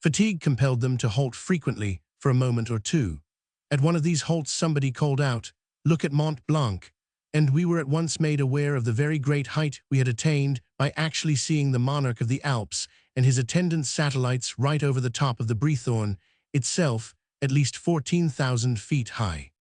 Fatigue compelled them to halt frequently for a moment or two. At one of these halts somebody called out, "Look at Mont Blanc," and we were at once made aware of the very great height we had attained by actually seeing the monarch of the Alps and his attendant satellites right over the top of the Breithorn, itself at least 14,000 feet high.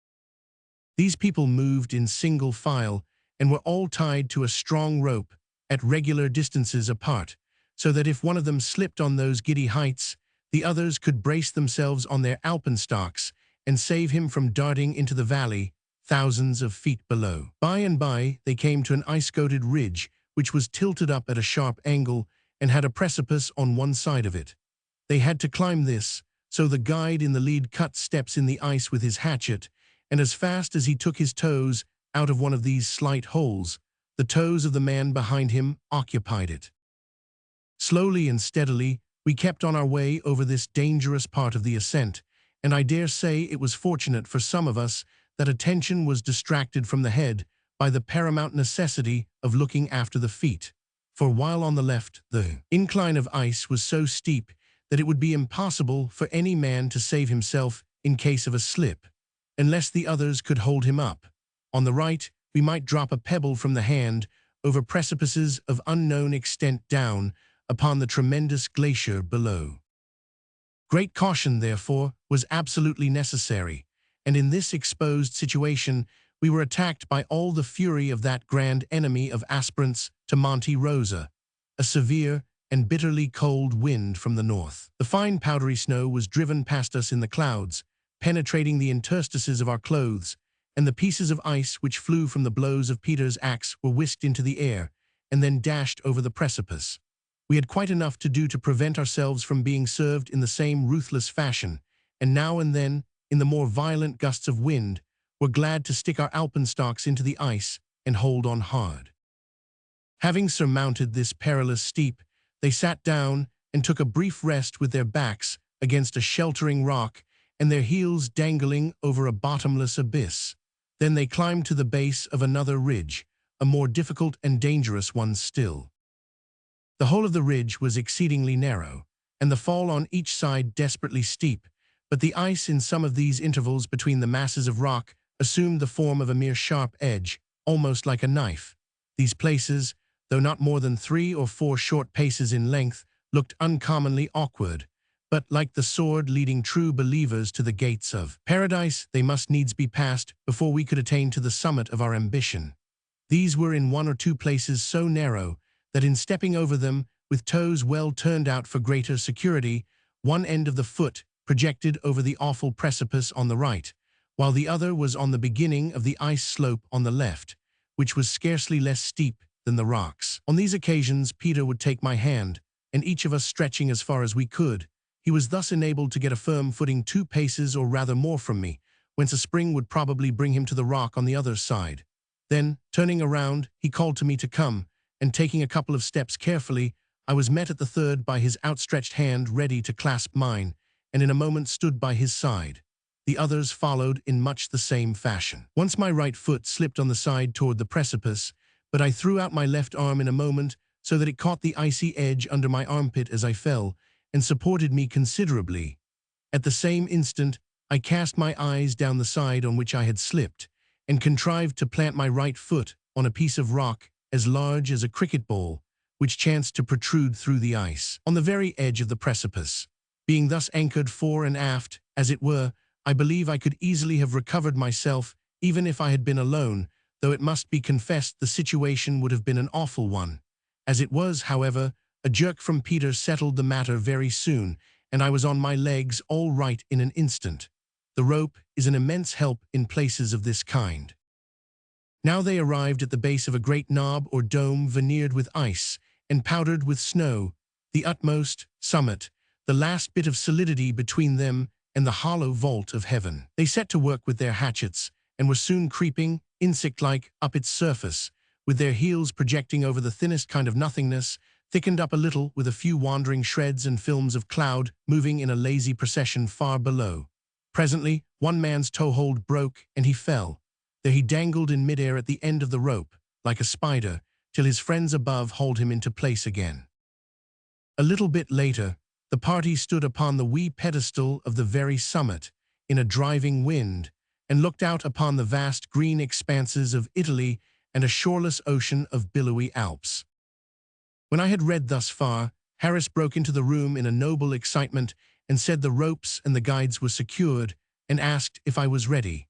These people moved in single file and were all tied to a strong rope at regular distances apart, so that if one of them slipped on those giddy heights, the others could brace themselves on their alpenstocks and save him from darting into the valley thousands of feet below. By and by, they came to an ice-coated ridge which was tilted up at a sharp angle and had a precipice on one side of it. They had to climb this, so the guide in the lead cut steps in the ice with his hatchet, and as fast as he took his toes out of one of these slight holes, the toes of the man behind him occupied it. Slowly and steadily, we kept on our way over this dangerous part of the ascent, and I dare say it was fortunate for some of us that attention was distracted from the head by the paramount necessity of looking after the feet, for while on the left, the incline of ice was so steep that it would be impossible for any man to save himself in case of a slip, unless the others could hold him up. On the right, we might drop a pebble from the hand over precipices of unknown extent down upon the tremendous glacier below. Great caution, therefore, was absolutely necessary, and in this exposed situation we were attacked by all the fury of that grand enemy of aspirants to Monte Rosa, a severe and bitterly cold wind from the north. The fine powdery snow was driven past us in the clouds, penetrating the interstices of our clothes, and the pieces of ice which flew from the blows of Peter's axe were whisked into the air and then dashed over the precipice. We had quite enough to do to prevent ourselves from being served in the same ruthless fashion, and now and then, in the more violent gusts of wind, were glad to stick our alpenstocks into the ice and hold on hard. Having surmounted this perilous steep, they sat down and took a brief rest with their backs against a sheltering rock and their heels dangling over a bottomless abyss. Then they climbed to the base of another ridge, a more difficult and dangerous one still. The whole of the ridge was exceedingly narrow, and the fall on each side desperately steep, but the ice in some of these intervals between the masses of rock assumed the form of a mere sharp edge, almost like a knife. These places, though not more than 3 or 4 short paces in length, looked uncommonly awkward, but like the sword leading true believers to the gates of paradise, they must needs be passed before we could attain to the summit of our ambition. These were in 1 or 2 places so narrow that in stepping over them, with toes well turned out for greater security, one end of the foot projected over the awful precipice on the right, while the other was on the beginning of the ice slope on the left, which was scarcely less steep than the rocks. On these occasions, Peter would take my hand, and each of us stretching as far as we could, he was thus enabled to get a firm footing 2 paces or rather more from me, whence a spring would probably bring him to the rock on the other side. Then, turning around, he called to me to come, and taking a couple of steps carefully, I was met at the third by his outstretched hand ready to clasp mine, and in a moment stood by his side. The others followed in much the same fashion. Once my right foot slipped on the side toward the precipice, but I threw out my left arm in a moment so that it caught the icy edge under my armpit as I fell, and supported me considerably. At the same instant, I cast my eyes down the side on which I had slipped, and contrived to plant my right foot on a piece of rock as large as a cricket ball, which chanced to protrude through the ice, on the very edge of the precipice. Being thus anchored fore and aft, as it were, I believe I could easily have recovered myself, even if I had been alone, though it must be confessed the situation would have been an awful one. As it was, however, a jerk from Peter settled the matter very soon, and I was on my legs all right in an instant. The rope is an immense help in places of this kind. Now they arrived at the base of a great knob or dome veneered with ice and powdered with snow, the utmost summit, the last bit of solidity between them and the hollow vault of heaven. They set to work with their hatchets and were soon creeping, insect-like, up its surface, with their heels projecting over the thinnest kind of nothingness, thickened up a little with a few wandering shreds and films of cloud moving in a lazy procession far below. Presently, one man's toehold broke and he fell. There he dangled in midair at the end of the rope, like a spider, till his friends above hauled him into place again. A little bit later, The party stood upon the wee pedestal of the very summit, in a driving wind, and looked out upon the vast green expanses of Italy and a shoreless ocean of billowy Alps. When I had read thus far, Harris broke into the room in a noble excitement and said the ropes and the guides were secured, and asked if I was ready.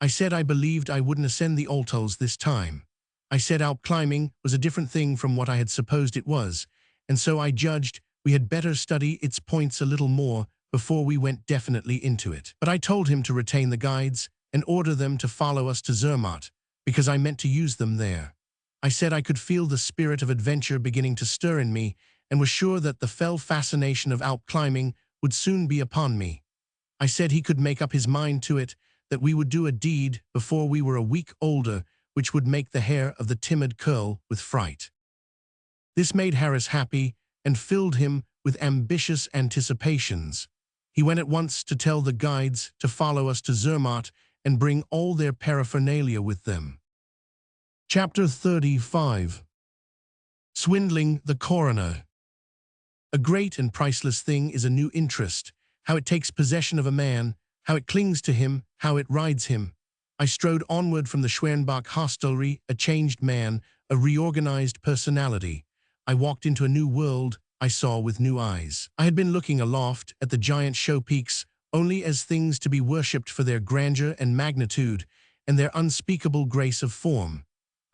I said I believed I wouldn't ascend the Altos this time. I said Alp climbing was a different thing from what I had supposed it was, and so I judged we had better study its points a little more before we went definitely into it. But I told him to retain the guides and order them to follow us to Zermatt, because I meant to use them there. I said I could feel the spirit of adventure beginning to stir in me, and was sure that the fell fascination of Alp climbing would soon be upon me. I said he could make up his mind to it, that we would do a deed before we were a week older, which would make the hair of the timid curl with fright. This made Harris happy and filled him with ambitious anticipations. He went at once to tell the guides to follow us to Zermatt and bring all their paraphernalia with them. Chapter 35. Swindling the Coroner. A great and priceless thing is a new interest, how it takes possession of a man, how it clings to him, how it rides him. I strode onward from the Schwernbach hostelry, a changed man, a reorganized personality. I walked into a new world I saw with new eyes. I had been looking aloft at the giant show peaks only as things to be worshipped for their grandeur and magnitude and their unspeakable grace of form.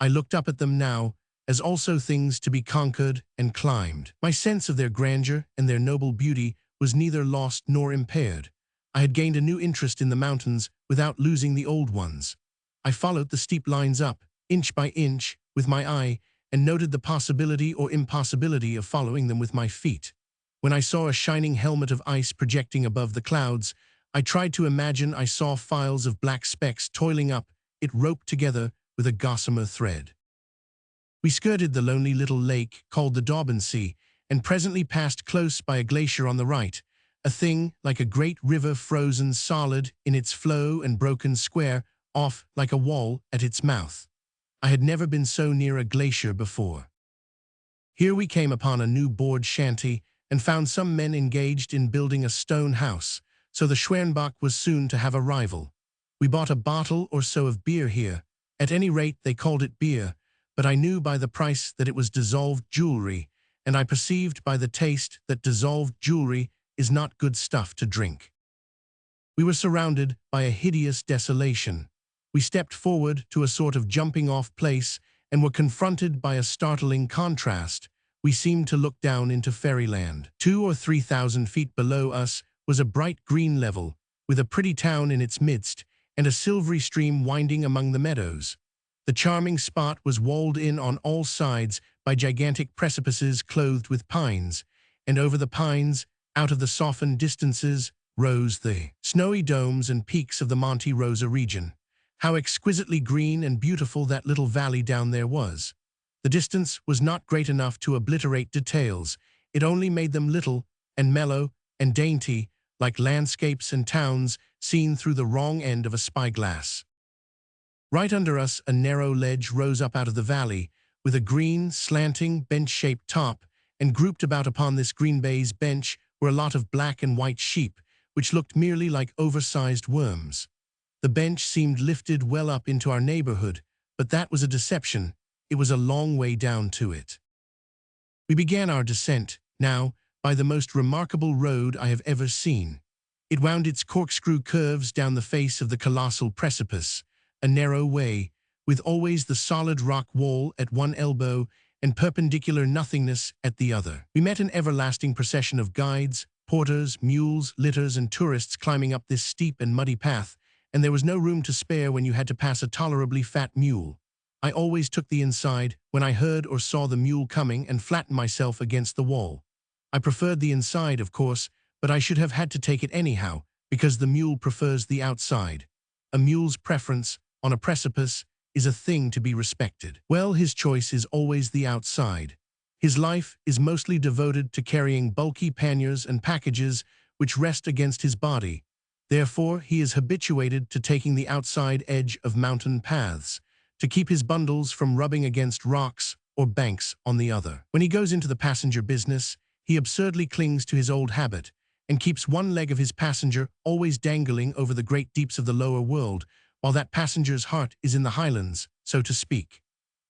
I looked up at them now as also things to be conquered and climbed. My sense of their grandeur and their noble beauty was neither lost nor impaired. I had gained a new interest in the mountains without losing the old ones. I followed the steep lines up, inch by inch, with my eye, and noted the possibility or impossibility of following them with my feet. When I saw a shining helmet of ice projecting above the clouds, I tried to imagine I saw files of black specks toiling up, it roped together with a gossamer thread. We skirted the lonely little lake called the Daubency, and presently passed close by a glacier on the right, a thing like a great river frozen solid in its flow and broken square off like a wall at its mouth. I had never been so near a glacier before. Here we came upon a new board shanty and found some men engaged in building a stone house, so the Schwernbach was soon to have a rival. We bought a bottle or so of beer here. At any rate, they called it beer, but I knew by the price that it was dissolved jewelry, and I perceived by the taste that dissolved jewelry is not good stuff to drink. We were surrounded by a hideous desolation. We stepped forward to a sort of jumping-off place and were confronted by a startling contrast. We seemed to look down into fairyland. 2,000 or 3,000 feet below us was a bright green level, with a pretty town in its midst, and a silvery stream winding among the meadows. The charming spot was walled in on all sides by gigantic precipices clothed with pines, and over the pines, out of the softened distances, rose the snowy domes and peaks of the Monte Rosa region. How exquisitely green and beautiful that little valley down there was. The distance was not great enough to obliterate details. It only made them little and mellow and dainty, like landscapes and towns seen through the wrong end of a spyglass. Right under us, a narrow ledge rose up out of the valley, with a green, slanting, bench-shaped top, and grouped about upon this green baize bench were a lot of black and white sheep, which looked merely like oversized worms. The bench seemed lifted well up into our neighborhood, but that was a deception. It was a long way down to it. We began our descent, now, by the most remarkable road I have ever seen. It wound its corkscrew curves down the face of the colossal precipice, a narrow way, with always the solid rock wall at one elbow and perpendicular nothingness at the other. We met an everlasting procession of guides, porters, mules, litters, and tourists climbing up this steep and muddy path, and there was no room to spare when you had to pass a tolerably fat mule. I always took the inside when I heard or saw the mule coming and flattened myself against the wall. I preferred the inside, of course, but I should have had to take it anyhow, because the mule prefers the outside. A mule's preference on a precipice is a thing to be respected. Well, his choice is always the outside. His life is mostly devoted to carrying bulky panniers and packages which rest against his body. Therefore, he is habituated to taking the outside edge of mountain paths, to keep his bundles from rubbing against rocks or banks on the other. When he goes into the passenger business, he absurdly clings to his old habit, and keeps one leg of his passenger always dangling over the great deeps of the lower world, while that passenger's heart is in the highlands, so to speak.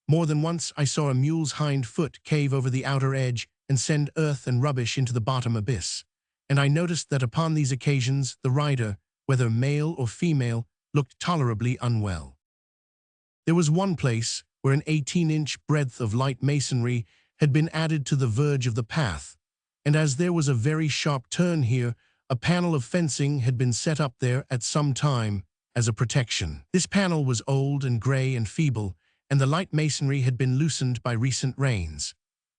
More than once I saw a mule's hind foot cave over the outer edge and send earth and rubbish into the bottom abyss, and I noticed that upon these occasions the rider, whether male or female, looked tolerably unwell. There was one place where an 18-inch breadth of light masonry had been added to the verge of the path, and as there was a very sharp turn here, a panel of fencing had been set up there at some time as a protection. This panel was old and grey and feeble, and the light masonry had been loosened by recent rains.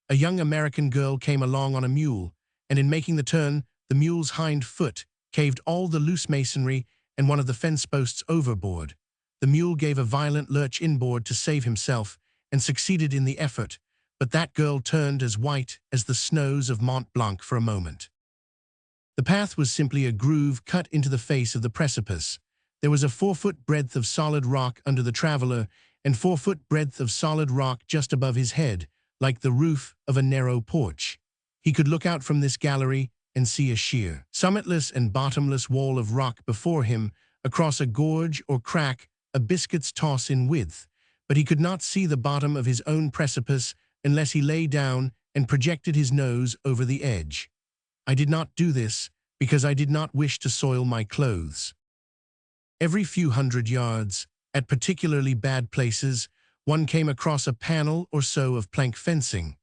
A young American girl came along on a mule, and in making the turn, the mule's hind foot caved all the loose masonry and one of the fence posts overboard. The mule gave a violent lurch inboard to save himself, and succeeded in the effort, but that girl turned as white as the snows of Mont Blanc for a moment. The path was simply a groove cut into the face of the precipice. There was a 4-foot breadth of solid rock under the traveler, and 4-foot breadth of solid rock just above his head, like the roof of a narrow porch. He could look out from this gallery and see a sheer, summitless and bottomless wall of rock before him, across a gorge or crack a biscuit's toss in width, but he could not see the bottom of his own precipice unless he lay down and projected his nose over the edge. I did not do this because I did not wish to soil my clothes. Every few hundred yards, at particularly bad places, one came across a panel or so of plank fencing,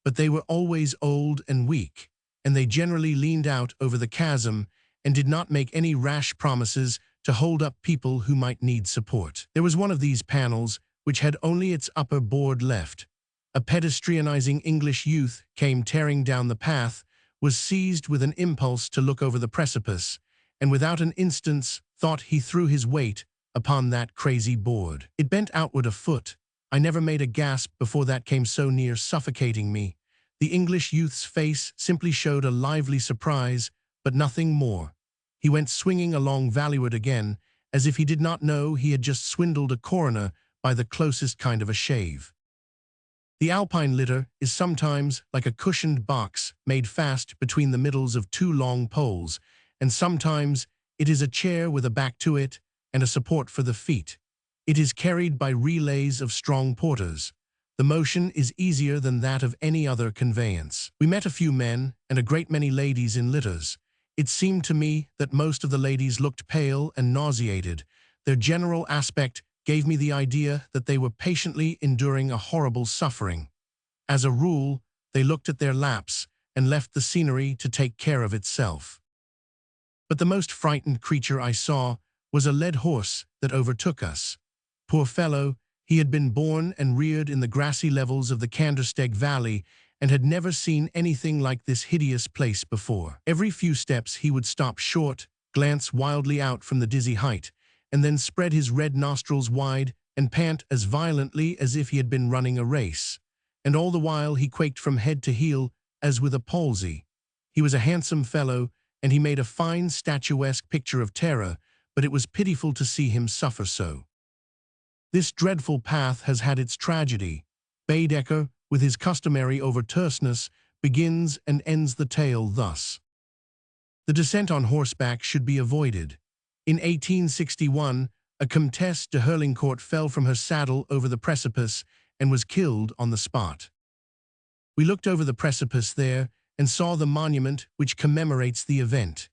but they were always old and weak, and they generally leaned out over the chasm and did not make any rash promises to hold up people who might need support. There was one of these panels which had only its upper board left. A pedestrianizing English youth came tearing down the path, was seized with an impulse to look over the precipice, and without an instant's thought he threw his weight upon that crazy board. It bent outward a foot. I never made a gasp before that came so near suffocating me. The English youth's face simply showed a lively surprise, but nothing more. He went swinging along valleyward again, as if he did not know he had just swindled a coroner by the closest kind of a shave. The Alpine litter is sometimes like a cushioned box made fast between the middles of 2 long poles, and sometimes it is a chair with a back to it and a support for the feet. It is carried by relays of strong porters. The motion is easier than that of any other conveyance. We met a few men and a great many ladies in litters. It seemed to me that most of the ladies looked pale and nauseated. Their general aspect gave me the idea that they were patiently enduring a horrible suffering. As a rule, they looked at their laps and left the scenery to take care of itself. But the most frightened creature I saw was a led horse that overtook us. Poor fellow, he had been born and reared in the grassy levels of the Kandersteg Valley and had never seen anything like this hideous place before. Every few steps he would stop short, glance wildly out from the dizzy height, and then spread his red nostrils wide and pant as violently as if he had been running a race. And all the while he quaked from head to heel as with a palsy. He was a handsome fellow, and he made a fine statuesque picture of terror, but it was pitiful to see him suffer so. This dreadful path has had its tragedy. Baedeker, with his customary over-terseness, begins and ends the tale thus. The descent on horseback should be avoided. In 1861, a Comtesse de Herlincourt fell from her saddle over the precipice and was killed on the spot. We looked over the precipice there and saw the monument which commemorates the event.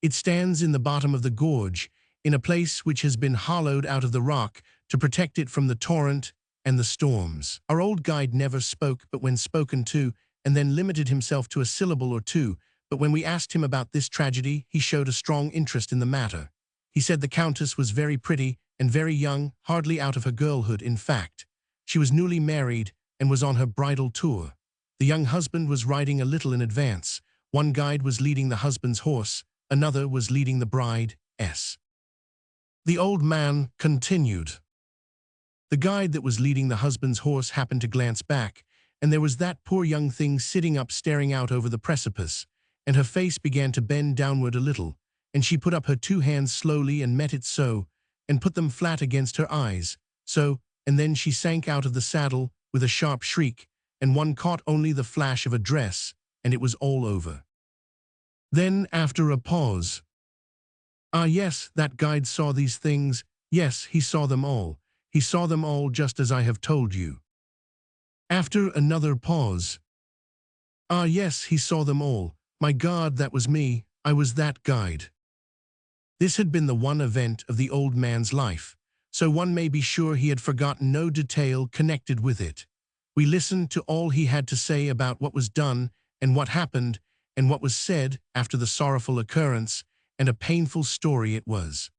It stands in the bottom of the gorge, in a place which has been hollowed out of the rock to protect it from the torrent and the storms. Our old guide never spoke but when spoken to, and then limited himself to a syllable or two, but when we asked him about this tragedy, he showed a strong interest in the matter. He said the Countess was very pretty and very young, hardly out of her girlhood, in fact. She was newly married and was on her bridal tour. The young husband was riding a little in advance. One guide was leading the husband's horse, another was leading the bride's. The old man continued. The guide that was leading the husband's horse happened to glance back, and there was that poor young thing sitting up staring out over the precipice, and her face began to bend downward a little, and she put up her 2 hands slowly and met it so, and put them flat against her eyes, so, and then she sank out of the saddle with a sharp shriek, and one caught only the flash of a dress, and it was all over. Then, after a pause, "Ah yes, that guide saw these things. Yes, he saw them all. He saw them all just as I have told you." After another pause, "Ah yes, he saw them all. My God, that was me. I was that guide." This had been the one event of the old man's life, so one may be sure he had forgotten no detail connected with it. We listened to all he had to say about what was done and what happened and what was said after the sorrowful occurrence, and a painful story it was.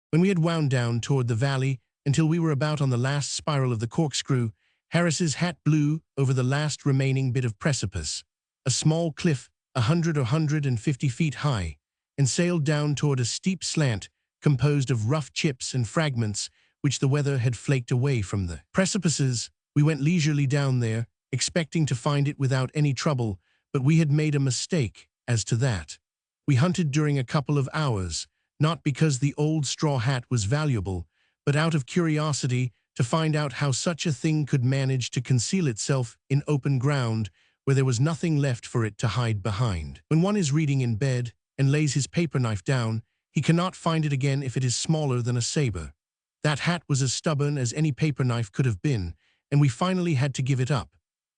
When we had wound down toward the valley until we were about on the last spiral of the corkscrew, Harris's hat blew over the last remaining bit of precipice, a small cliff 100 or 150 feet high, and sailed down toward a steep slant composed of rough chips and fragments which the weather had flaked away from the precipices. We went leisurely down there, expecting to find it without any trouble, but we had made a mistake as to that. We hunted during a couple of hours, not because the old straw hat was valuable, but out of curiosity to find out how such a thing could manage to conceal itself in open ground where there was nothing left for it to hide behind. When one is reading in bed and lays his paper knife down, he cannot find it again if it is smaller than a saber. That hat was as stubborn as any paper knife could have been, and we finally had to give it up.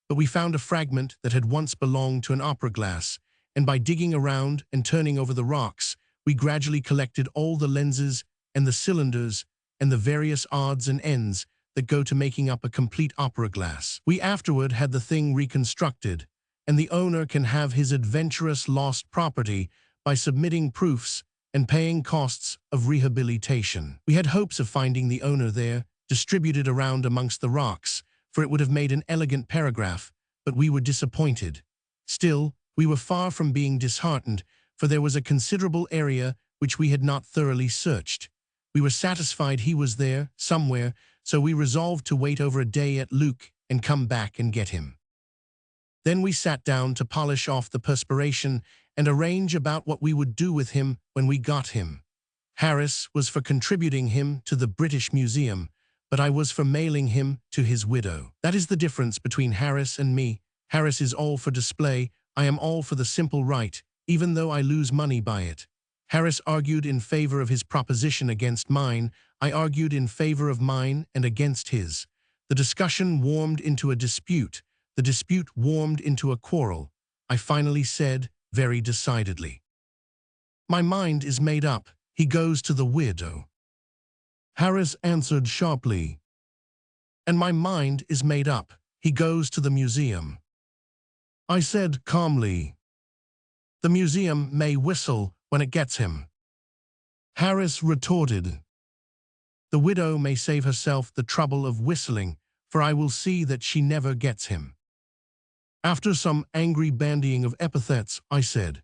But we found a fragment that had once belonged to an opera glass, and by digging around and turning over the rocks, we gradually collected all the lenses and the cylinders and the various odds and ends that go to making up a complete opera glass. We afterward had the thing reconstructed, and the owner can have his adventurous lost property by submitting proofs and paying costs of rehabilitation. We had hopes of finding the owner there, distributed around amongst the rocks, for it would have made an elegant paragraph, but we were disappointed. Still, we were far from being disheartened, for there was a considerable area which we had not thoroughly searched. We were satisfied he was there, somewhere, so we resolved to wait over a day at Luke and come back and get him. Then we sat down to polish off the perspiration and arrange about what we would do with him when we got him. Harris was for contributing him to the British Museum, but I was for mailing him to his widow. That is the difference between Harris and me. Harris is all for display. I am all for the simple right, even though I lose money by it. Harris argued in favor of his proposition against mine. I argued in favor of mine and against his. The discussion warmed into a dispute. The dispute warmed into a quarrel. I finally said, very decidedly, "My mind is made up. He goes to the widow." Harris answered sharply, "And my mind is made up. He goes to the museum." I said calmly, "The museum may whistle when it gets him." Harris retorted, "The widow may save herself the trouble of whistling, for I will see that she never gets him." After some angry bandying of epithets, I said,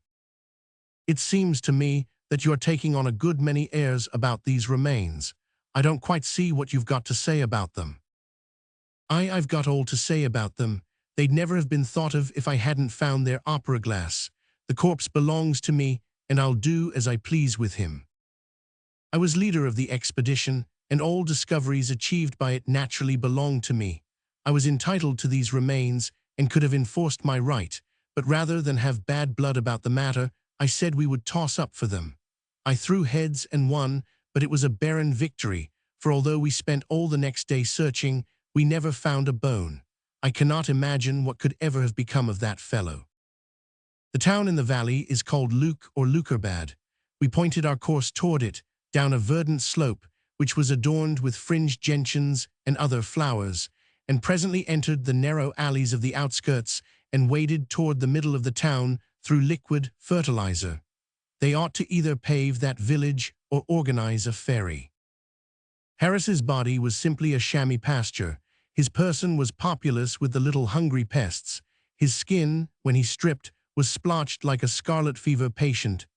"It seems to me that you are taking on a good many airs about these remains. I don't quite see what you've got to say about them." I've got all to say about them. They'd never have been thought of if I hadn't found their opera glass. The corpse belongs to me, and I'll do as I please with him. I was leader of the expedition, and all discoveries achieved by it naturally belonged to me. I was entitled to these remains and could have enforced my right, but rather than have bad blood about the matter, I said we would toss up for them. I threw heads and won, but it was a barren victory, for although we spent all the next day searching, we never found a bone. I cannot imagine what could ever have become of that fellow. The town in the valley is called Luke or Lukerbad. We pointed our course toward it, down a verdant slope, which was adorned with fringed gentians and other flowers, and presently entered the narrow alleys of the outskirts and waded toward the middle of the town through liquid fertilizer. They ought to either pave that village or organize a ferry. Harris's body was simply a chamois pasture. His person was populous with the little hungry pests. His skin, when he stripped, was splotched like a scarlet fever patient's.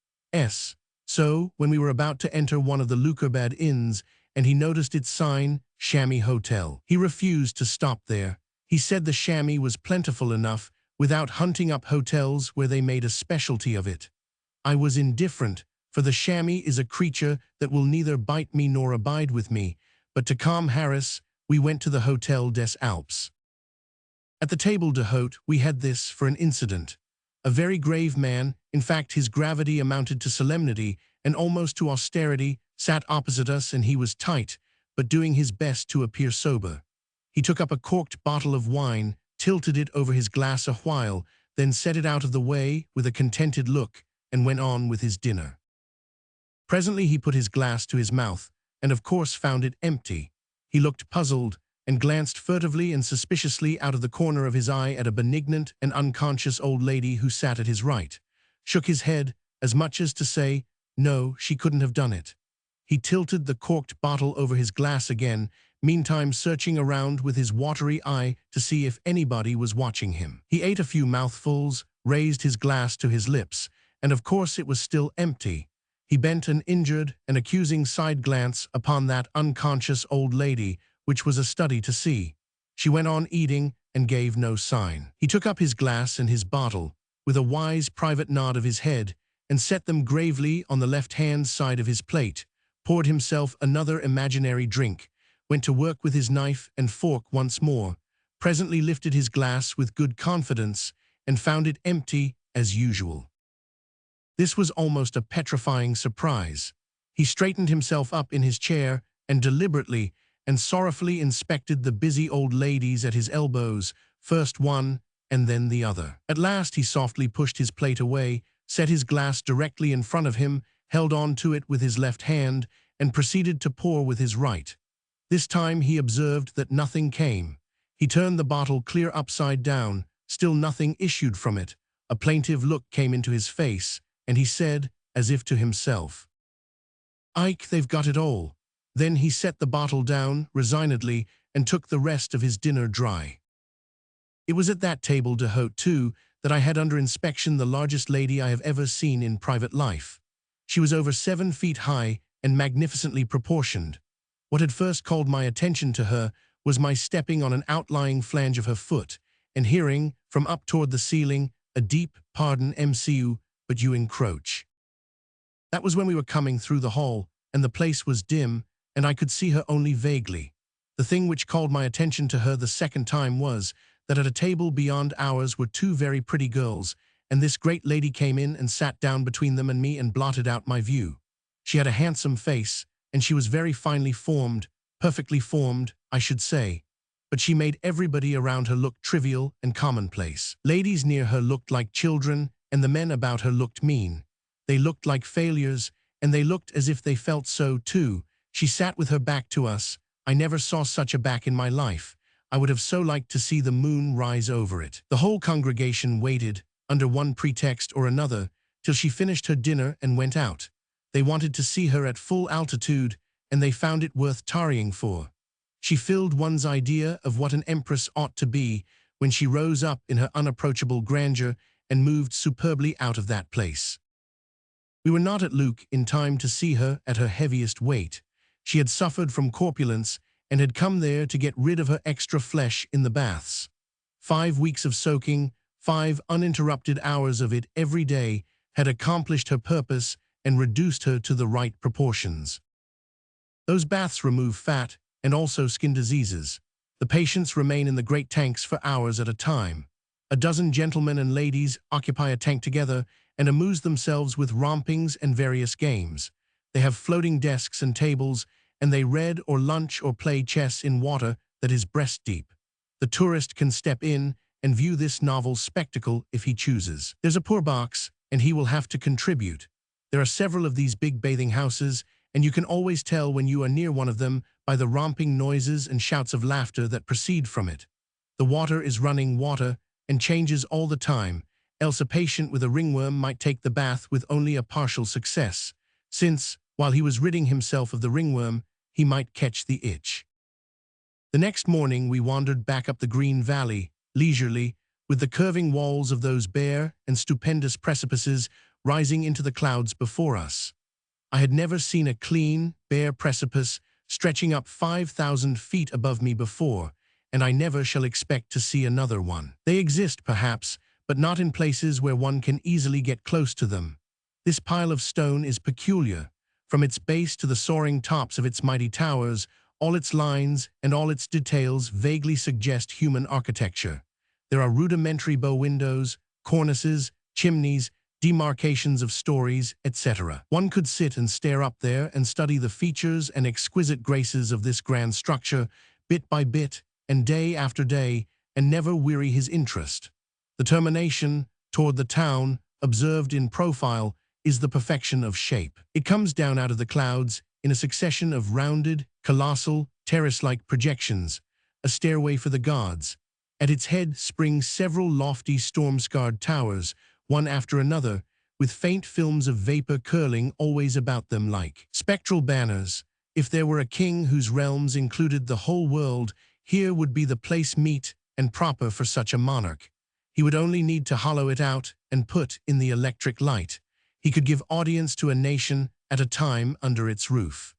So, when we were about to enter one of the Lukerbad inns, and he noticed its sign, Chamois Hotel, he refused to stop there. He said the chamois was plentiful enough without hunting up hotels where they made a specialty of it. I was indifferent, for the chamois is a creature that will neither bite me nor abide with me, but to calm Harris, we went to the Hotel des Alps. At the table d'hôte we had this for an incident. A very grave man, in fact his gravity amounted to solemnity and almost to austerity, sat opposite us, and he was tight, but doing his best to appear sober. He took up a corked bottle of wine, tilted it over his glass a while, then set it out of the way with a contented look, and went on with his dinner. Presently he put his glass to his mouth, and of course found it empty. He looked puzzled, and glanced furtively and suspiciously out of the corner of his eye at a benignant and unconscious old lady who sat at his right, shook his head, as much as to say, no, she couldn't have done it. He tilted the corked bottle over his glass again, meantime searching around with his watery eye to see if anybody was watching him. He ate a few mouthfuls, raised his glass to his lips, and of course it was still empty. He bent an injured and accusing side glance upon that unconscious old lady, which was a study to see. She went on eating and gave no sign. He took up his glass and his bottle, with a wise private nod of his head, and set them gravely on the left-hand side of his plate, poured himself another imaginary drink, went to work with his knife and fork once more, presently lifted his glass with good confidence, and found it empty as usual. This was almost a petrifying surprise. He straightened himself up in his chair and deliberately and sorrowfully inspected the busy old ladies at his elbows, first one and then the other. At last he softly pushed his plate away, set his glass directly in front of him, held on to it with his left hand, and proceeded to pour with his right. This time he observed that nothing came. He turned the bottle clear upside down, still nothing issued from it. A plaintive look came into his face, and he said, as if to himself, "Ike, they've got it all." Then he set the bottle down, resignedly, and took the rest of his dinner dry. It was at that table d'hôte, too, that I had under inspection the largest lady I have ever seen in private life. She was over 7 feet high and magnificently proportioned. What had first called my attention to her was my stepping on an outlying flange of her foot, and hearing, from up toward the ceiling, a deep, "Pardon, MCU, but you encroach." That was when we were coming through the hall, and the place was dim, and I could see her only vaguely. The thing which called my attention to her the second time was that at a table beyond ours were 2 very pretty girls, and this great lady came in and sat down between them and me and blotted out my view. She had a handsome face, and she was very finely formed, perfectly formed, I should say, but she made everybody around her look trivial and commonplace. Ladies near her looked like children, and the men about her looked mean. They looked like failures, and they looked as if they felt so too. She sat with her back to us. I never saw such a back in my life. I would have so liked to see the moon rise over it. The whole congregation waited, under one pretext or another, till she finished her dinner and went out. They wanted to see her at full altitude, and they found it worth tarrying for. She filled one's idea of what an empress ought to be when she rose up in her unapproachable grandeur and moved superbly out of that place. We were not at Luke in time to see her at her heaviest weight. She had suffered from corpulence and had come there to get rid of her extra flesh in the baths. 5 weeks of soaking, 5 uninterrupted hours of it every day, had accomplished her purpose and reduced her to the right proportions. Those baths remove fat and also skin diseases. The patients remain in the great tanks for hours at a time. A dozen gentlemen and ladies occupy a tank together and amuse themselves with rompings and various games. They have floating desks and tables, and they read or lunch or play chess in water that is breast-deep. The tourist can step in and view this novel spectacle if he chooses. There's a poor box, and he will have to contribute. There are several of these big bathing houses, and you can always tell when you are near one of them by the romping noises and shouts of laughter that proceed from it. The water is running water and changes all the time, else a patient with a ringworm might take the bath with only a partial success, since, while he was ridding himself of the ringworm, he might catch the itch. The next morning we wandered back up the green valley, leisurely, with the curving walls of those bare and stupendous precipices rising into the clouds before us. I had never seen a clean, bare precipice stretching up 5,000 feet above me before, and I never shall expect to see another one. They exist, perhaps, but not in places where one can easily get close to them. This pile of stone is peculiar. From its base to the soaring tops of its mighty towers, all its lines and all its details vaguely suggest human architecture. There are rudimentary bow windows, cornices, chimneys, demarcations of stories, etc. One could sit and stare up there and study the features and exquisite graces of this grand structure, bit by bit, and day after day, and never weary his interest. The termination, toward the town, observed in profile, is the perfection of shape. It comes down out of the clouds in a succession of rounded, colossal, terrace-like projections, a stairway for the gods. At its head spring several lofty storm-scarred towers, one after another, with faint films of vapor curling always about them like spectral banners. If there were a king whose realms included the whole world, here would be the place meet and proper for such a monarch. He would only need to hollow it out and put in the electric light. He could give audience to a nation at a time under its roof.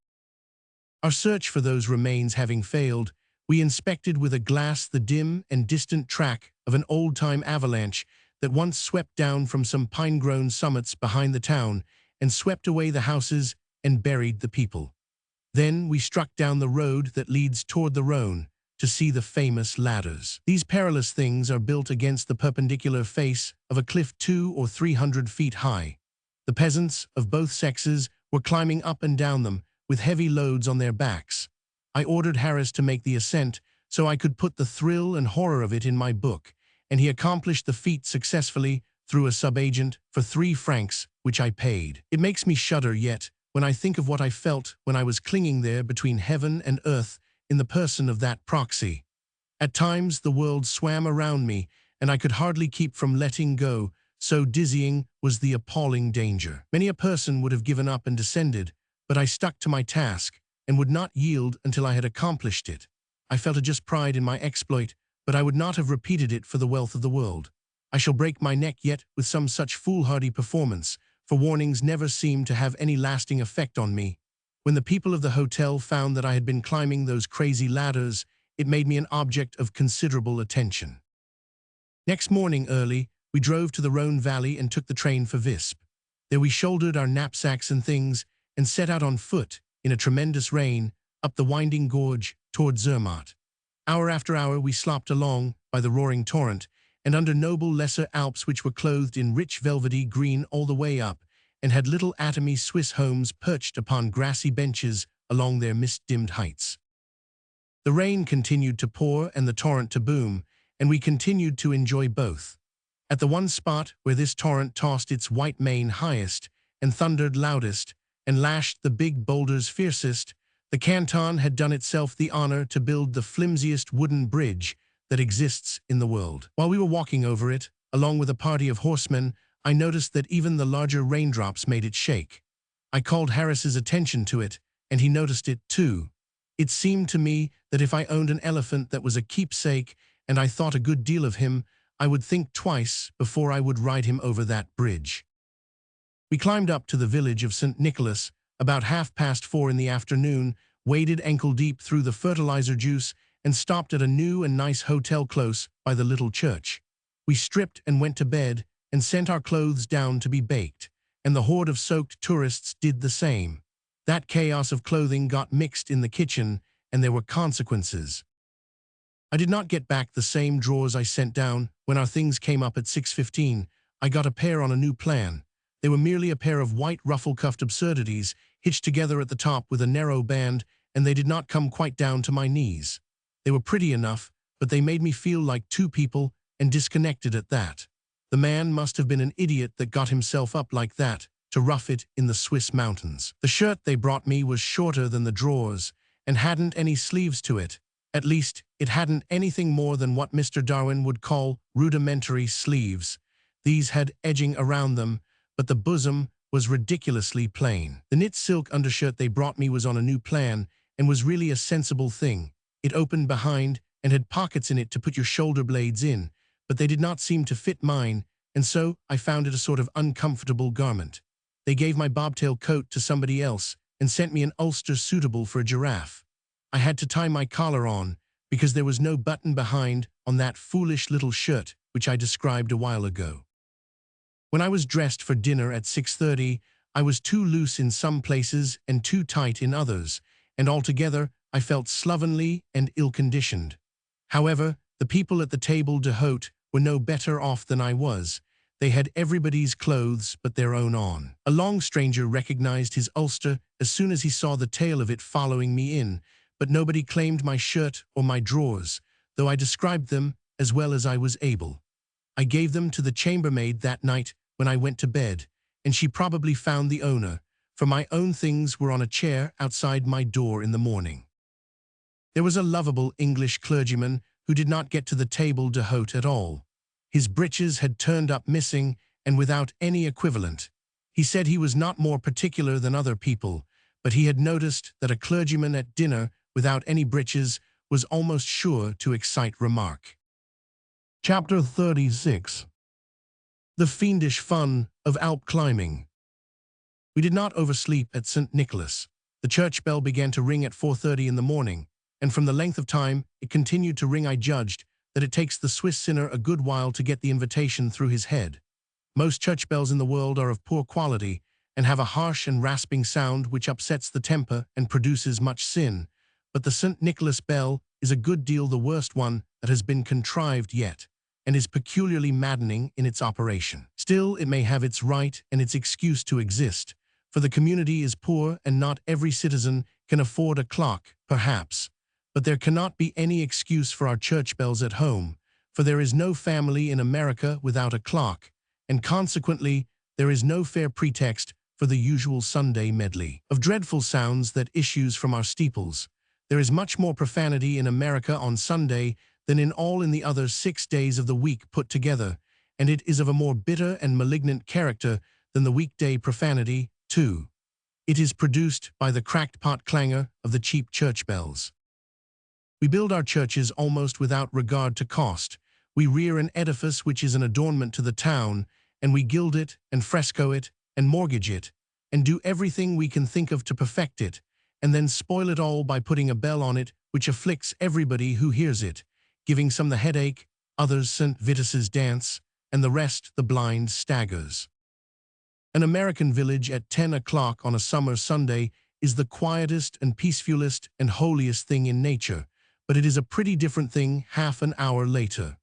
Our search for those remains having failed, we inspected with a glass the dim and distant track of an old-time avalanche that once swept down from some pine-grown summits behind the town and swept away the houses and buried the people. Then we struck down the road that leads toward the Rhone to see the famous ladders. These perilous things are built against the perpendicular face of a cliff 200 or 300 feet high. The peasants of both sexes were climbing up and down them with heavy loads on their backs. I ordered Harris to make the ascent so I could put the thrill and horror of it in my book, and he accomplished the feat successfully through a subagent for 3 francs, which I paid. It makes me shudder yet when I think of what I felt when I was clinging there between heaven and earth in the person of that proxy. At times the world swam around me, and I could hardly keep from letting go, so dizzying was the appalling danger. Many a person would have given up and descended, but I stuck to my task and would not yield until I had accomplished it. I felt a just pride in my exploit, but I would not have repeated it for the wealth of the world. I shall break my neck yet with some such foolhardy performance, for warnings never seemed to have any lasting effect on me. When the people of the hotel found that I had been climbing those crazy ladders, it made me an object of considerable attention. Next morning early, we drove to the Rhone Valley and took the train for Visp. There we shouldered our knapsacks and things and set out on foot, in a tremendous rain, up the winding gorge toward Zermatt. Hour after hour we slopped along by the roaring torrent and under noble lesser Alps which were clothed in rich velvety green all the way up and had little atomy Swiss homes perched upon grassy benches along their mist-dimmed heights. The rain continued to pour and the torrent to boom, and we continued to enjoy both. At the one spot where this torrent tossed its white mane highest and thundered loudest and lashed the big boulders fiercest, the canton had done itself the honor to build the flimsiest wooden bridge that exists in the world. While we were walking over it, along with a party of horsemen, I noticed that even the larger raindrops made it shake. I called Harris's attention to it, and he noticed it too. It seemed to me that if I owned an elephant that was a keepsake and I thought a good deal of him, I would think twice before I would ride him over that bridge. We climbed up to the village of St. Nicholas about 4:30 in the afternoon, waded ankle-deep through the fertilizer juice, and stopped at a new and nice hotel close by the little church. We stripped and went to bed and sent our clothes down to be baked, and the horde of soaked tourists did the same. That chaos of clothing got mixed in the kitchen, and there were consequences. I did not get back the same drawers I sent down when our things came up at 6:15. I got a pair on a new plan. They were merely a pair of white ruffle-cuffed absurdities hitched together at the top with a narrow band, and they did not come quite down to my knees. They were pretty enough, but they made me feel like two people and disconnected at that. The man must have been an idiot that got himself up like that to rough it in the Swiss mountains. The shirt they brought me was shorter than the drawers and hadn't any sleeves to it. At least, it hadn't anything more than what Mr. Darwin would call rudimentary sleeves. These had edging around them, but the bosom was ridiculously plain. The knit silk undershirt they brought me was on a new plan and was really a sensible thing. It opened behind and had pockets in it to put your shoulder blades in, but they did not seem to fit mine, and so I found it a sort of uncomfortable garment. They gave my bobtail coat to somebody else and sent me an ulster suitable for a giraffe. I had to tie my collar on because there was no button behind on that foolish little shirt which I described a while ago. When I was dressed for dinner at 6:30, I was too loose in some places and too tight in others, and altogether I felt slovenly and ill-conditioned. However, the people at the table d'hôte were no better off than I was. They had everybody's clothes but their own on. A long stranger recognized his ulster as soon as he saw the tail of it following me in, but nobody claimed my shirt or my drawers, though I described them as well as I was able. I gave them to the chambermaid that night when I went to bed, and she probably found the owner, for my own things were on a chair outside my door in the morning. There was a lovable English clergyman who did not get to the table d'hôte at all. His breeches had turned up missing and without any equivalent. He said he was not more particular than other people, but he had noticed that a clergyman at dinner without any breeches was almost sure to excite remark. Chapter 36. The fiendish fun of Alp climbing. We did not oversleep at St. Nicholas. The church bell began to ring at 4:30 in the morning, and from the length of time it continued to ring I judged that it takes the Swiss sinner a good while to get the invitation through his head. Most church bells in the world are of poor quality and have a harsh and rasping sound which upsets the temper and produces much sin, but the St. Nicholas bell is a good deal the worst one that has been contrived yet, and is peculiarly maddening in its operation. Still, it may have its right and its excuse to exist, for the community is poor and not every citizen can afford a clock, perhaps. But there cannot be any excuse for our church bells at home, for there is no family in America without a clock, and consequently there is no fair pretext for the usual Sunday medley of dreadful sounds that issues from our steeples. There is much more profanity in America on Sunday than in all in the other 6 days of the week put together, and it is of a more bitter and malignant character than the weekday profanity, too. It is produced by the cracked pot clangor of the cheap church bells. We build our churches almost without regard to cost. We rear an edifice which is an adornment to the town, and we gild it, and fresco it, and mortgage it, and do everything we can think of to perfect it, and then spoil it all by putting a bell on it which afflicts everybody who hears it, giving some the headache, others St. Vitus's dance, and the rest the blind staggers. An American village at 10 o'clock on a summer Sunday is the quietest and peacefulest and holiest thing in nature, but it is a pretty different thing half an hour later.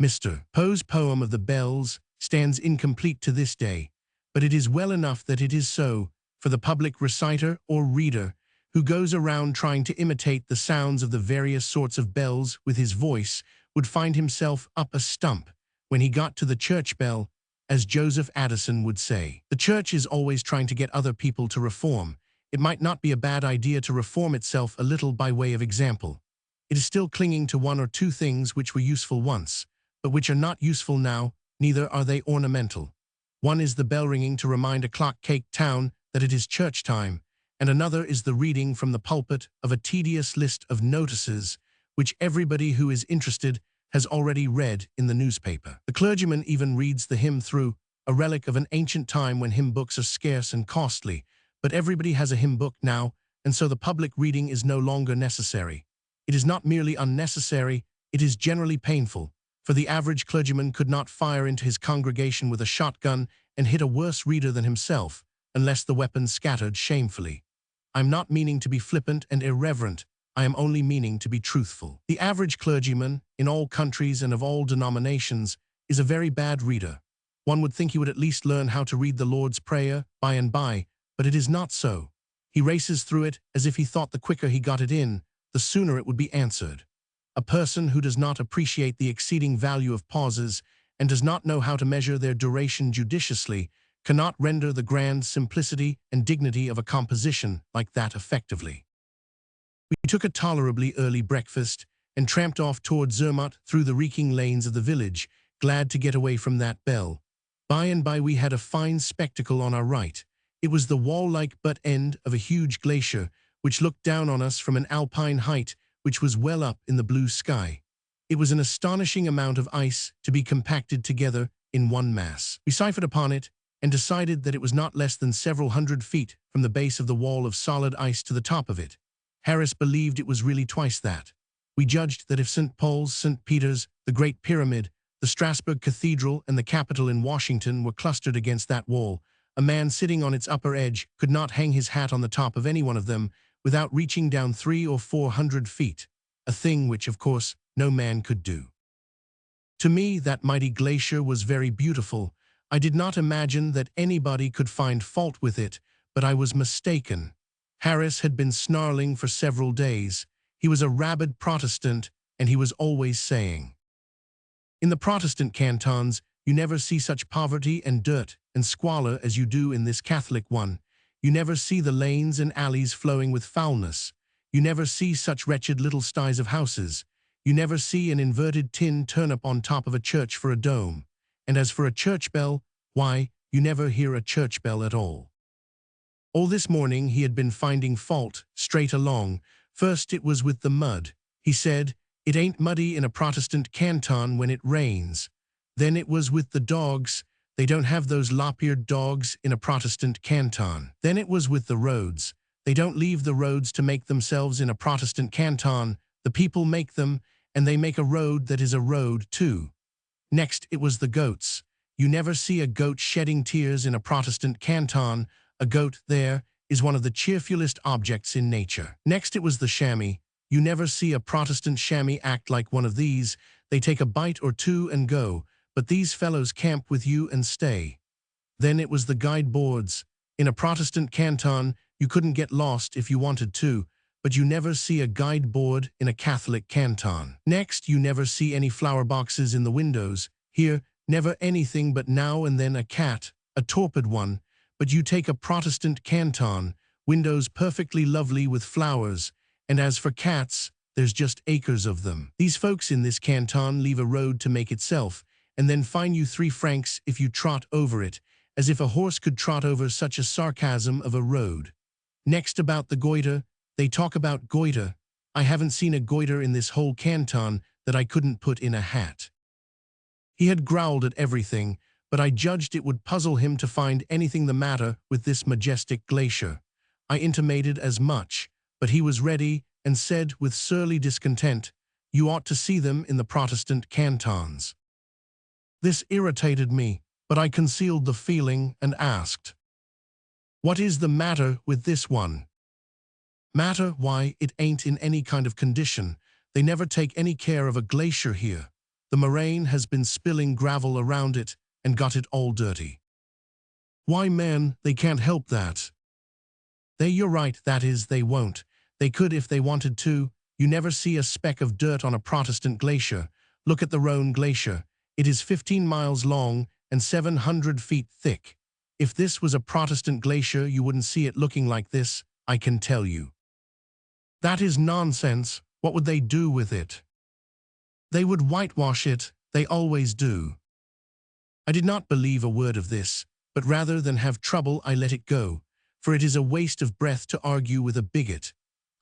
Mr. Poe's poem of the bells stands incomplete to this day, but it is well enough that it is so, for the public reciter or reader who goes around trying to imitate the sounds of the various sorts of bells with his voice would find himself up a stump when he got to the church bell, as Joseph Addison would say. The church is always trying to get other people to reform. It might not be a bad idea to reform itself a little by way of example. It is still clinging to one or two things which were useful once, but which are not useful now, neither are they ornamental. One is the bell ringing to remind a clock-caked town that it is church time, and another is the reading from the pulpit of a tedious list of notices, which everybody who is interested has already read in the newspaper. The clergyman even reads the hymn through, a relic of an ancient time when hymn books are scarce and costly, but everybody has a hymn book now, and so the public reading is no longer necessary. It is not merely unnecessary, it is generally painful, for the average clergyman could not fire into his congregation with a shotgun and hit a worse reader than himself, unless the weapon scattered shamefully. I am not meaning to be flippant and irreverent, I am only meaning to be truthful. The average clergyman, in all countries and of all denominations, is a very bad reader. One would think he would at least learn how to read the Lord's Prayer by and by, but it is not so. He races through it as if he thought the quicker he got it in, the sooner it would be answered. A person who does not appreciate the exceeding value of pauses and does not know how to measure their duration judiciously cannot render the grand simplicity and dignity of a composition like that effectively. We took a tolerably early breakfast and tramped off toward Zermatt through the reeking lanes of the village, glad to get away from that bell. By and by we had a fine spectacle on our right. It was the wall-like butt end of a huge glacier, which looked down on us from an alpine height which was well up in the blue sky. It was an astonishing amount of ice to be compacted together in one mass. We ciphered upon it and decided that it was not less than several hundred feet from the base of the wall of solid ice to the top of it. Harris believed it was really twice that. We judged that if St. Paul's, St. Peter's, the Great Pyramid, the Strasbourg Cathedral, and the Capitol in Washington were clustered against that wall, a man sitting on its upper edge could not hang his hat on the top of any one of them without reaching down 300 or 400 feet, a thing which, of course, no man could do. To me, that mighty glacier was very beautiful. I did not imagine that anybody could find fault with it, but I was mistaken. Harris had been snarling for several days. He was a rabid Protestant, and he was always saying, "In the Protestant cantons, you never see such poverty and dirt and squalor as you do in this Catholic one. You never see the lanes and alleys flowing with foulness. You never see such wretched little sties of houses. You never see an inverted tin turnip on top of a church for a dome. And as for a church bell, why, you never hear a church bell at all." All this morning he had been finding fault, straight along. First it was with the mud. He said, "It ain't muddy in a Protestant canton when it rains." Then it was with the dogs. "They don't have those lop-eared dogs in a Protestant canton." Then it was with the roads. "They don't leave the roads to make themselves in a Protestant canton. The people make them, and they make a road that is a road too." Next it was the goats. "You never see a goat shedding tears in a Protestant canton. A goat there is one of the cheerfulest objects in nature." Next it was the chamois. "You never see a Protestant chamois act like one of these. They take a bite or two and go, but these fellows camp with you and stay." Then it was the guide boards. "In a Protestant canton, you couldn't get lost if you wanted to, but you never see a guide board in a Catholic canton." Next, you never see any flower boxes in the windows. Here, never anything but now and then a cat, a torpid one. But you take a Protestant canton, windows perfectly lovely with flowers, and as for cats, there's just acres of them. These folks in this canton leave a road to make itself, and then fine you 3 francs if you trot over it, as if a horse could trot over such a sarcasm of a road. Next about the goiter, they talk about goiter. I haven't seen a goiter in this whole canton that I couldn't put in a hat. He had growled at everything, but I judged it would puzzle him to find anything the matter with this majestic glacier. I intimated as much, but he was ready and said with surly discontent, "You ought to see them in the Protestant cantons." This irritated me, but I concealed the feeling and asked, "What is the matter with this one?" "Matter? Why, it ain't in any kind of condition. They never take any care of a glacier here. The moraine has been spilling gravel around it and got it all dirty." "Why, man, they can't help that." You're right, that is, they won't. They could if they wanted to. You never see a speck of dirt on a Protestant glacier. Look at the Rhone Glacier. It is 15 miles long and 700 feet thick. If this was a Protestant glacier, you wouldn't see it looking like this, I can tell you. "That is nonsense. What would they do with it?" "They would whitewash it. They always do." I did not believe a word of this, but rather than have trouble I let it go, for it is a waste of breath to argue with a bigot.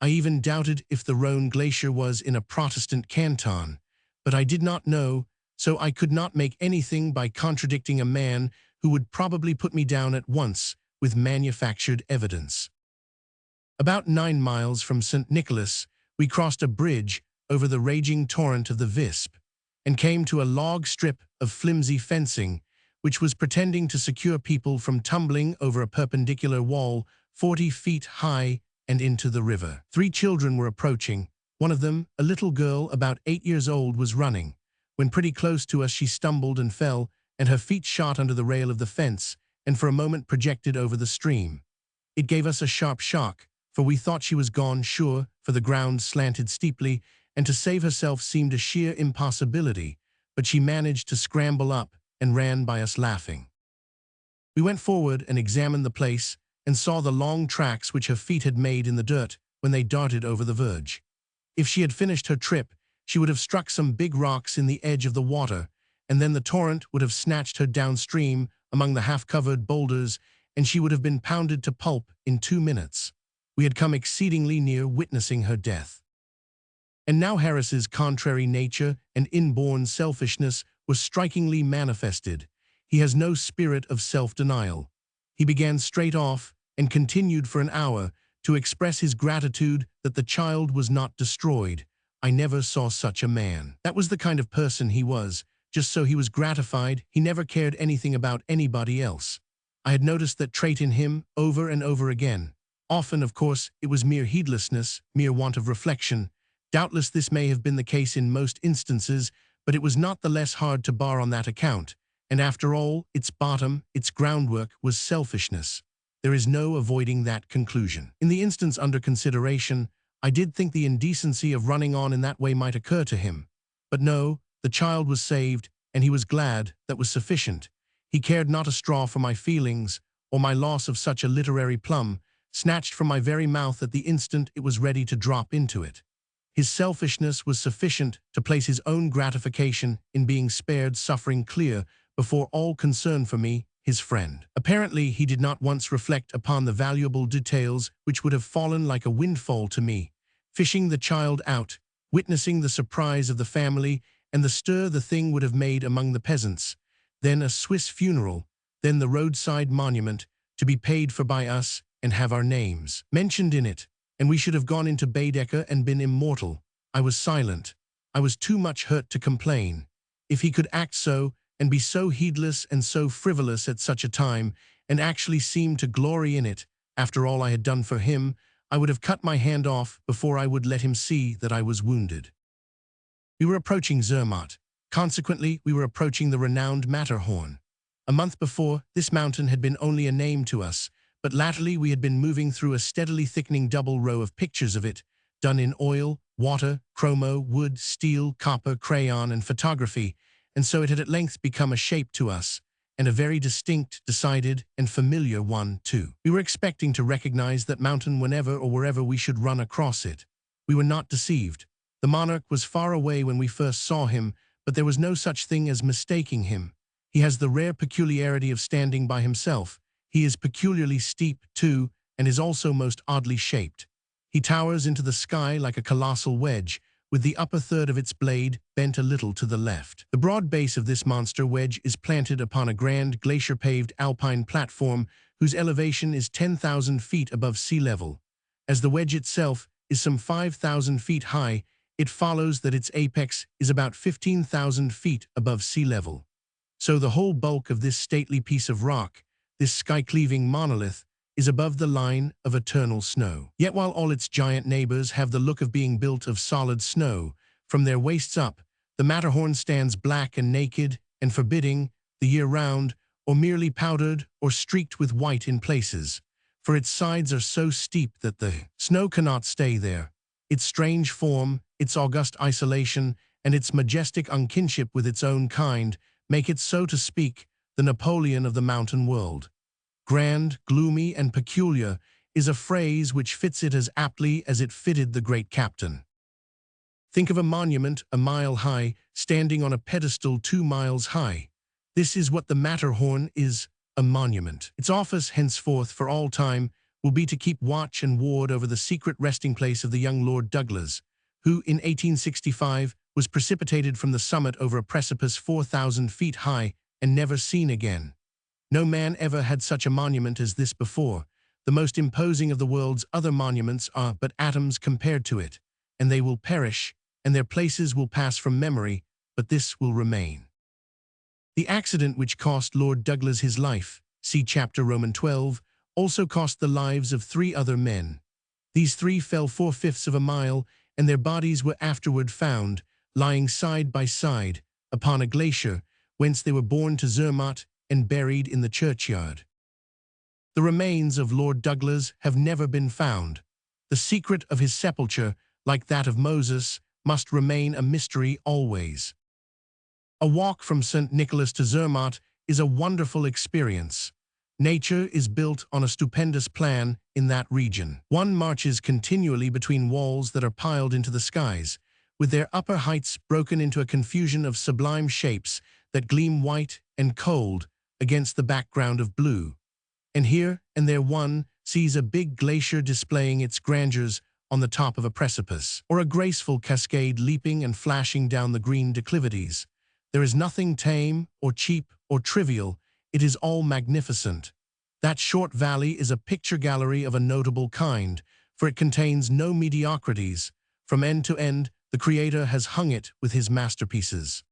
I even doubted if the Rhone Glacier was in a Protestant canton, but I did not know, so I could not make anything by contradicting a man who would probably put me down at once with manufactured evidence. About 9 miles from St. Nicholas, we crossed a bridge over the raging torrent of the Visp, and came to a log strip of flimsy fencing, which was pretending to secure people from tumbling over a perpendicular wall 40 feet high and into the river. 3 children were approaching. One of them, a little girl about 8 years old, was running. When pretty close to us, she stumbled and fell, and her feet shot under the rail of the fence, and for a moment projected over the stream. It gave us a sharp shock, for we thought she was gone sure, for the ground slanted steeply, and to save herself seemed a sheer impossibility, but she managed to scramble up and ran by us laughing. We went forward and examined the place and saw the long tracks which her feet had made in the dirt when they darted over the verge. If she had finished her trip, she would have struck some big rocks in the edge of the water, and then the torrent would have snatched her downstream among the half-covered boulders, and she would have been pounded to pulp in 2 minutes. We had come exceedingly near witnessing her death. And now Harris's contrary nature and inborn selfishness was strikingly manifested. He has no spirit of self-denial. He began straight off and continued for an hour to express his gratitude that the child was not destroyed. I never saw such a man. That was the kind of person he was. Just so he was gratified, he never cared anything about anybody else. I had noticed that trait in him over and over again. Often, of course, it was mere heedlessness, mere want of reflection. Doubtless this may have been the case in most instances, but it was not the less hard to bar on that account, And after all, its bottom, its groundwork, was selfishness. There is no avoiding that conclusion. In the instance under consideration, I did think the indecency of running on in that way might occur to him. But no, the child was saved, and he was glad. That was sufficient. He cared not a straw for my feelings, or my loss of such a literary plum, snatched from my very mouth at the instant it was ready to drop into it. His selfishness was sufficient to place his own gratification in being spared suffering clear before all concern for me, his friend. Apparently, he did not once reflect upon the valuable details which would have fallen like a windfall to me. Fishing the child out, witnessing the surprise of the family, and the stir the thing would have made among the peasants. Then a Swiss funeral, then the roadside monument, to be paid for by us and have our names mentioned in it, and we should have gone into Baedeker and been immortal. I was silent. I was too much hurt to complain. If he could act so, and be so heedless and so frivolous at such a time, and actually seem to glory in it, after all I had done for him, I would have cut my hand off before I would let him see that I was wounded. We were approaching Zermatt. Consequently, we were approaching the renowned Matterhorn. A month before, this mountain had been only a name to us, but latterly we had been moving through a steadily thickening double row of pictures of it, done in oil, water, chromo, wood, steel, copper, crayon, and photography, and so it had at length become a shape to us, and a very distinct, decided, and familiar one, too. We were expecting to recognize that mountain whenever or wherever we should run across it. We were not deceived. The monarch was far away when we first saw him, but there was no such thing as mistaking him. He has the rare peculiarity of standing by himself. He is peculiarly steep, too, and is also most oddly shaped. He towers into the sky like a colossal wedge, with the upper third of its blade bent a little to the left. The broad base of this monster wedge is planted upon a grand glacier-paved alpine platform whose elevation is 10,000 feet above sea level. As the wedge itself is some 5,000 feet high, it follows that its apex is about 15,000 feet above sea level. So the whole bulk of this stately piece of rock, this sky-cleaving monolith, is above the line of eternal snow. Yet while all its giant neighbors have the look of being built of solid snow, from their waists up, the Matterhorn stands black and naked and forbidding the year round, or merely powdered or streaked with white in places, for its sides are so steep that the snow cannot stay there. Its strange form, its august isolation, and its majestic unkinship with its own kind make it, so to speak, the Napoleon of the mountain world. Grand, gloomy, and peculiar is a phrase which fits it as aptly as it fitted the great captain. Think of a monument a mile high, standing on a pedestal 2 miles high. This is what the Matterhorn is, a monument. Its office, henceforth, for all time, will be to keep watch and ward over the secret resting place of the young Lord Douglas, who, in 1865, was precipitated from the summit over a precipice 4,000 feet high and never seen again. No man ever had such a monument as this before. The most imposing of the world's other monuments are but atoms compared to it, and they will perish, and their places will pass from memory, but this will remain. The accident which cost Lord Douglas his life, see chapter Roman 12, also cost the lives of 3 other men. These 3 fell 4/5 of a mile, and their bodies were afterward found, lying side by side, upon a glacier, whence they were borne to Zermatt and buried in the churchyard. The remains of Lord Douglas have never been found. The secret of his sepulture, like that of Moses, must remain a mystery always. A walk from St. Nicholas to Zermatt is a wonderful experience. Nature is built on a stupendous plan in that region. One marches continually between walls that are piled into the skies, with their upper heights broken into a confusion of sublime shapes that gleam white and cold against the background of blue. And here and there one sees a big glacier displaying its grandeurs on the top of a precipice, or a graceful cascade leaping and flashing down the green declivities. There is nothing tame or cheap or trivial. It is all magnificent. That short valley is a picture gallery of a notable kind, for it contains no mediocrities. From end to end, the Creator has hung it with his masterpieces.